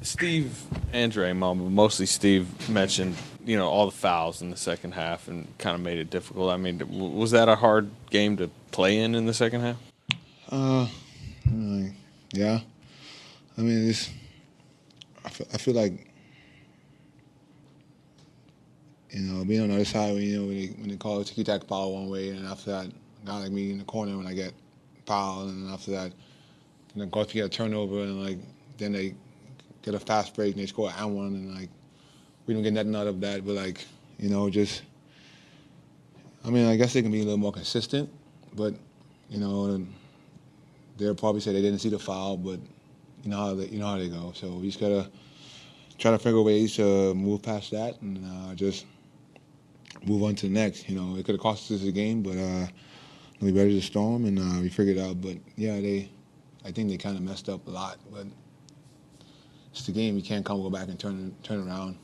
Steve, Andre, mostly Steve mentioned, all the fouls in the second half and kind of made it difficult. I mean, was that a hard game to play in the second half? Yeah. I mean, I feel like, being on the other side, when they call a ticky-tack foul one way, and after that, a guy like me in the corner when I get fouled, and then after that, of course, we get a turnover, and, then they get a fast break, and they score and one, and, we don't get nothing out of that, but, I guess they can be a little more consistent, but, they'll probably say they didn't see the foul, but you know how they go. So we just gotta try to figure ways to move past that and just move on to the next. It could have cost us the game, but we weathered the storm and we figured it out. But yeah, I think they kind of messed up a lot. But it's the game. You can't go back and turn around.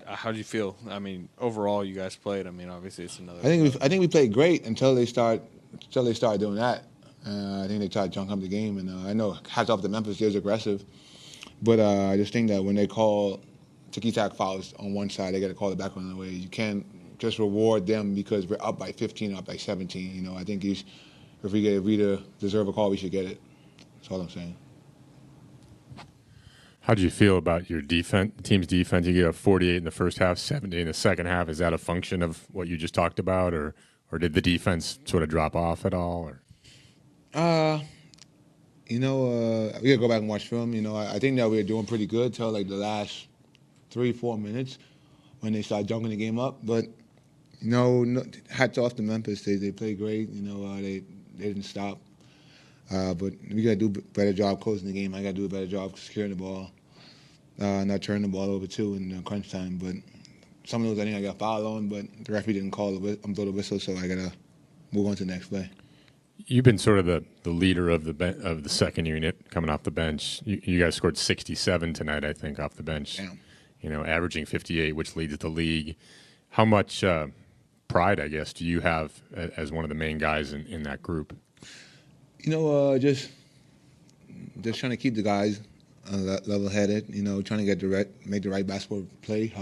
How do you feel? I mean, overall, you guys played. I mean, obviously, it's another. I think we played great until they started doing that. I think they tried to junk up the game, and I know hats off to Memphis, they was aggressive. But I just think that when they call ticky-tack fouls on one side, they got to call it back on the way. You can't just reward them because we're up by 15 or up by 17. I think if we deserve a call, we should get it. That's all I'm saying. How do you feel about your team's defense? You get a 48 in the first half, 70 in the second half. Is that a function of what you just talked about, or did the defense sort of drop off at all? Or? We gotta go back and watch film. I think that we were doing pretty good till the last 3-4 minutes when they started junking the game up. But no, hats off to Memphis. They played great. They didn't stop. But we gotta do a better job closing the game. I gotta do a better job securing the ball, not turning the ball over too in crunch time. But some of those I think I got fouled on, but the referee didn't blow the whistle, so I gotta move on to the next play. You've been sort of the leader of the second unit coming off the bench. You guys scored 67 tonight, I think, off the bench. Damn. Averaging 58, which leads the league. How much pride, I guess, do you have as one of the main guys in that group? Just trying to keep the guys level-headed. Trying to make the right basketball play.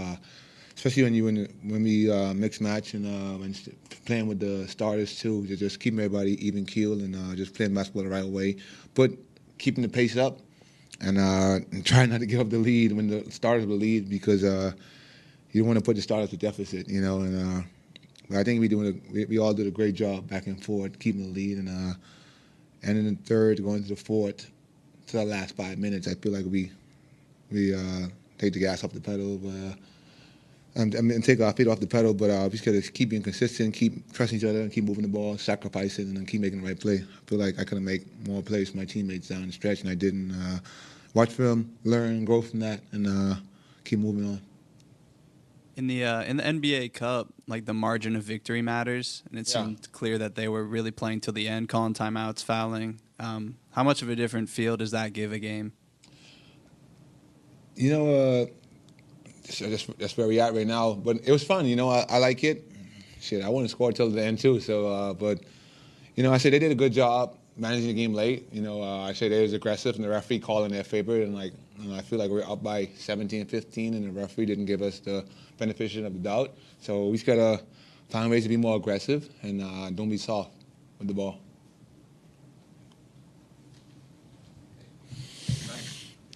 Especially when we mix match and when playing with the starters too, just keeping everybody even-keeled and just playing basketball the right way, but keeping the pace up and trying not to give up the lead when the starters will lead because you don't want to put the starters to deficit, And but I think we all did a great job back and forth keeping the lead and in the third going to the fourth to the last 5 minutes, I feel like we take the gas off the pedal. And take our feet off the pedal, but we just got to keep being consistent, keep trusting each other, and keep moving the ball, sacrificing, and then keep making the right play. I feel like I could have made more plays for my teammates down the stretch, and I didn't. Watch film, learn, grow from that, and keep moving on. In the NBA Cup, the margin of victory matters, and it seemed clear that they were really playing till the end, calling timeouts, fouling. How much of a different feel does that give a game? That's where we at right now. But it was fun, I like it. I want to score till the end too. So, but I said they did a good job managing the game late. I said they was aggressive, and the referee called in their favor. And I feel like we're up by 17-15, and the referee didn't give us the benefit of the doubt. So we just gotta find ways to be more aggressive and don't be soft with the ball.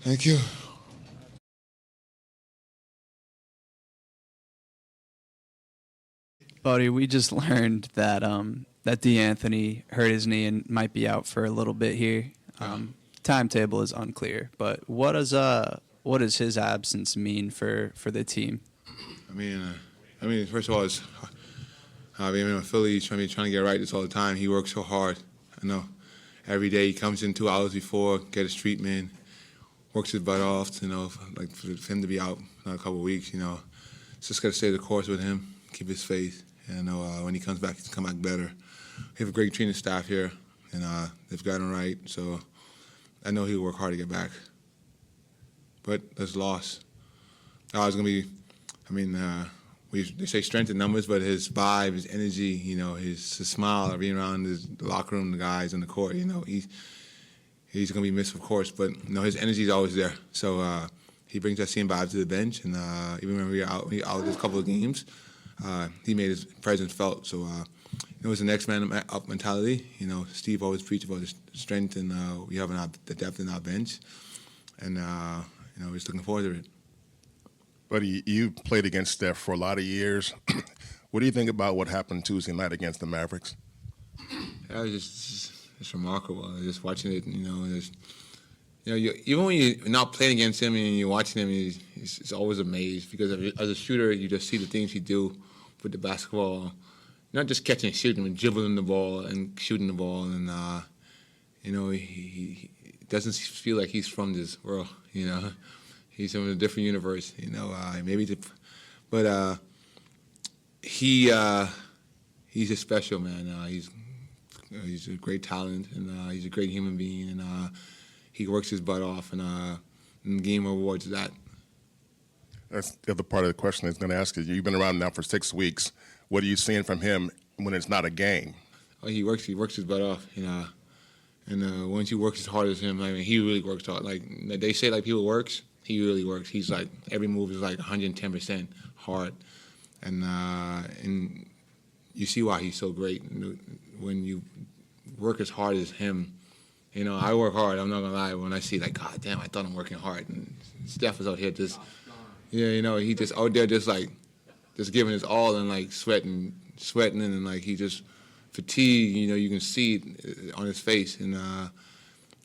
Thank you. Buddy, we just learned that that D'Anthony hurt his knee and might be out for a little bit here. Timetable is unclear, but what does his absence mean for the team? I mean, first of all, it's in Philly, trying to get right this all the time. He works so hard. I know. Every day he comes in 2 hours before, get his treatment, works his butt off. For him to be out in a couple of weeks, just got to stay the course with him, keep his faith. And when he comes back, he's come back better. We have a great training staff here, and they've got him right. So I know he'll work hard to get back. But that's a loss. It's going to be, they say strength in numbers, but his vibe, his energy, his smile, being around the locker room, the guys on the court, he's going to be missed, of course, but his energy is always there. So he brings that same vibe to the bench, and even when we were out this couple of games, he made his presence felt. So it was the next man up mentality. Steve always preached about the strength and we have the depth in our bench, and we're just looking forward to it. Buddy, you played against Steph for a lot of years. What do you think about what happened Tuesday night against the Mavericks? Yeah, it was just remarkable. Just watching it, even when you're not playing against him and you're watching him, it's always amazed because as a shooter, you just see the things he do with the basketball, not just catching and shooting, but dribbling the ball and shooting the ball, and he doesn't feel like he's from this world. He's from a different universe. But he's a special man. He's a great talent, and he's a great human being, and he works his butt off, and the game rewards that. That's the other part of the question I was going to ask you. You've been around now for 6 weeks. What are you seeing from him when it's not a game? Oh, he works his butt off, and once you work as hard as him, he really works hard. Like they say, like people works, he really works. He's like every move is like 110% hard, and you see why he's so great. When you work as hard as him, I work hard. I'm not gonna lie. When I see like, God damn, I thought I'm working hard, and Steph is out here just, he just out there just giving his all and like sweating, and like he just fatigue. You can see it on his face, and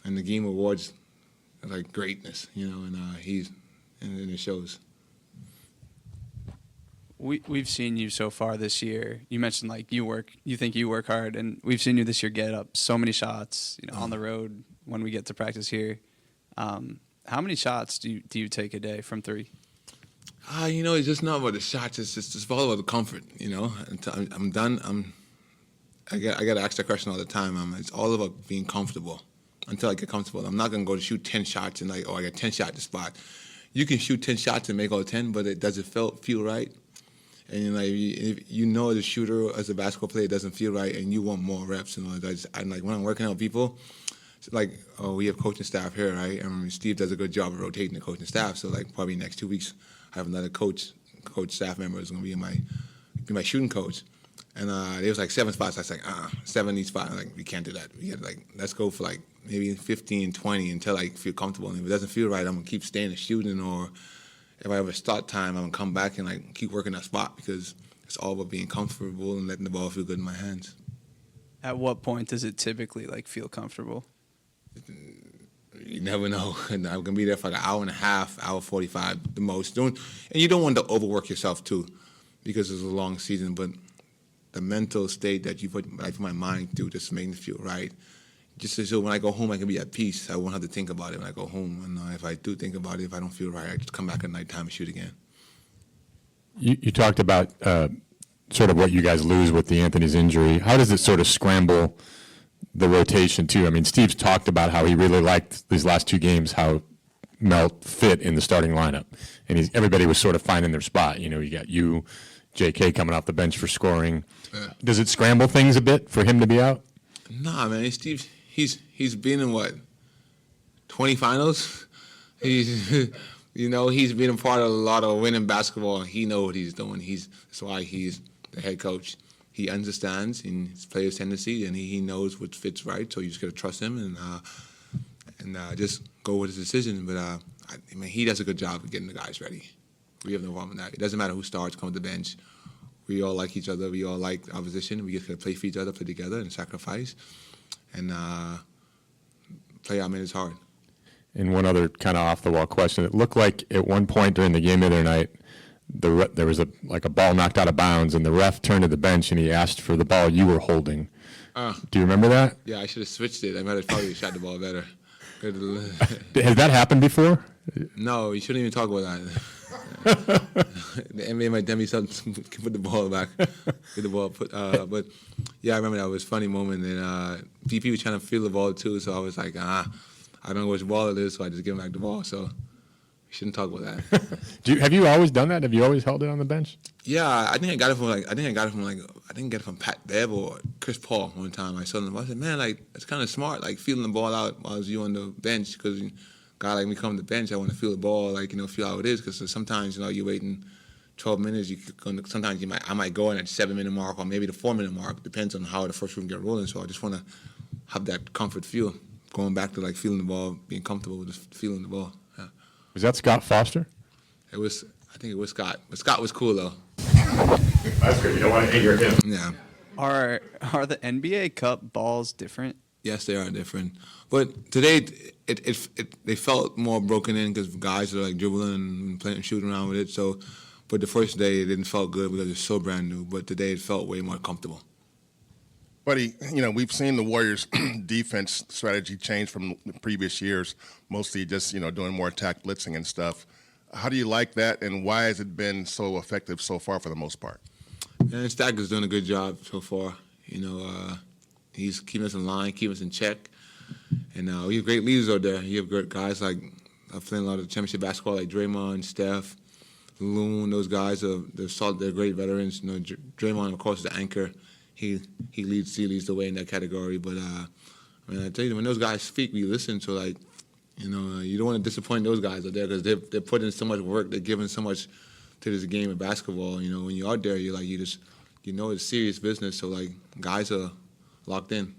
the game awards like greatness. And it shows. We've seen you so far this year. You mentioned you think you work hard, and we've seen you this year get up so many shots, on the road when we get to practice here. How many shots do you take a day from three? It's just not about the shots. It's all about the comfort. Until I'm done. I get to ask that question all the time. It's all about being comfortable. Until I get comfortable, I'm not gonna go to shoot 10 shots and I got 10 shots to spot. You can shoot 10 shots and make all 10, but does it feel right? And if as a shooter, as a basketball player, it doesn't feel right, and you want more reps. And when I'm working out with people, it's we have coaching staff here, right? Steve does a good job of rotating the coaching staff. So probably next 2 weeks, I have another coach staff member is going to be my shooting coach. And there was 7 spots. I was 7 each spot. We can't do that. We got let's go for maybe 15, 20 until I feel comfortable. And if it doesn't feel right, I'm gonna keep staying and shooting, or if I have a start time, I'm gonna come back and keep working that spot, because it's all about being comfortable and letting the ball feel good in my hands. At what point does it typically feel comfortable? You never know. And I'm gonna be there for an hour and a half, hour 45 the most. And you don't want to overwork yourself too, because it's a long season. But the mental state that you put my mind through just makes me feel right. Just so when I go home, I can be at peace. I won't have to think about it when I go home. And if I do think about it, if I don't feel right, I just come back at nighttime and shoot again. You talked about sort of what you guys lose with the Anthony's injury. How does it sort of scramble the rotation too? Steve's talked about how he really liked these last 2 games, how Melt fit in the starting lineup, and everybody was sort of finding their spot. You got JK coming off the bench for scoring. Yeah. Does it scramble things a bit for him to be out? Nah, man. Steve, he's been in 20 finals. He's he's been a part of a lot of winning basketball. He knows what he's doing. That's why he's the head coach. He understands in his players' tendency, and he knows what fits right. So you just got to trust him and just go with his decision. But he does a good job of getting the guys ready. We have no problem with that. It doesn't matter who starts, come to the bench. We all like each other. We all like our position. We just got to play for each other, play together, and sacrifice, and play our minutes hard. And one other kind of off-the-wall question. It looked like at one point during the game the other night, there was a ball knocked out of bounds, and the ref turned to the bench, and he asked for the ball you were holding. Do you remember that? Yeah, I should have switched it. I might have probably shot the ball better. Has that happened before? No, you shouldn't even talk about that. The NBA might tell me something. Put the ball back. Get the ball put. But yeah, I remember that was a funny moment, and DP was trying to feel the ball too. So I was like, I don't know which ball it is, so I just give him back the ball. So shouldn't talk about that. Have you always done that? Have you always held it on the bench? Yeah, I think I got it from I didn't get it from Pat Bev or Chris Paul one time. I saw them. I said, man, like it's kind of smart, like feeling the ball out while you on the bench, because guy like me come to the bench, I want to feel the ball, like feel how it is, because sometimes you're waiting 12 minutes. Sometimes I might go in at the 7-minute mark or maybe the 4-minute mark, depends on how the first room get rolling. So I just want to have that comfort feel, going back to like feeling the ball, being comfortable with just feeling the ball. Yeah. Was that Scott Foster? I think it was Scott, but Scott was cool though. That's good. You don't want to anger him. Yeah. Are the NBA Cup balls different? Yes, they are different. But today, they felt more broken in because guys are like dribbling and playing, shooting around with it. So, but the first day it didn't feel good because it's so brand new. But today it felt way more comfortable. Buddy, we've seen the Warriors' defense strategy change from the previous years, mostly just, doing more attack blitzing and stuff. How do you like that, and why has it been so effective so far for the most part? And Stacker's doing a good job so far. He's keeping us in line, keeping us in check. And we have great leaders out there. You have great guys like I've played a lot of championship basketball, like Draymond, Steph, Loon. Those guys they're solid. They're great veterans. Draymond, of course, is the anchor. He leads the way in that category. But I tell you, when those guys speak, we listen. So like, you don't want to disappoint those guys out there because they're putting so much work. They're giving so much to this game of basketball. When you're out there, it's serious business. So like, guys are locked in.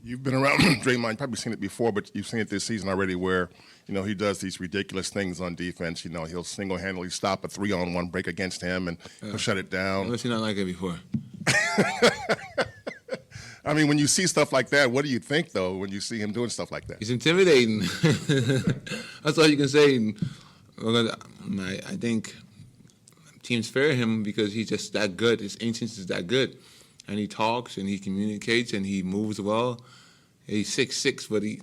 You've been around Draymond, you've probably seen it before, but you've seen it this season already where, he does these ridiculous things on defense. He'll single-handedly stop a 3-on-1 break against him and he'll shut it down. I've never seen nothing like it before. I mean, when you see stuff like that, what do you think, though, when you see him doing stuff like that? He's intimidating. That's all you can say. I think teams fear him because he's just that good. His instincts is that good. And he talks and he communicates and he moves well. He's 6'6", but he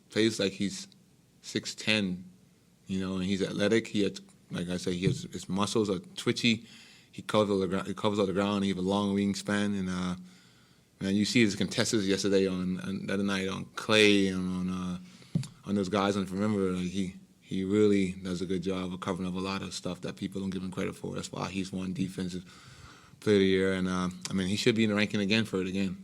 plays like he's 6'10", and he's athletic. Like I say, his muscles are twitchy. He covers all the ground. He has a long wingspan, and you see his contestants yesterday on the other night on Clay and on those guys on Remember. Like he really does a good job of covering up a lot of stuff that people don't give him credit for. That's why he's won Defensive Player of the Year, and he should be in the ranking again for it again.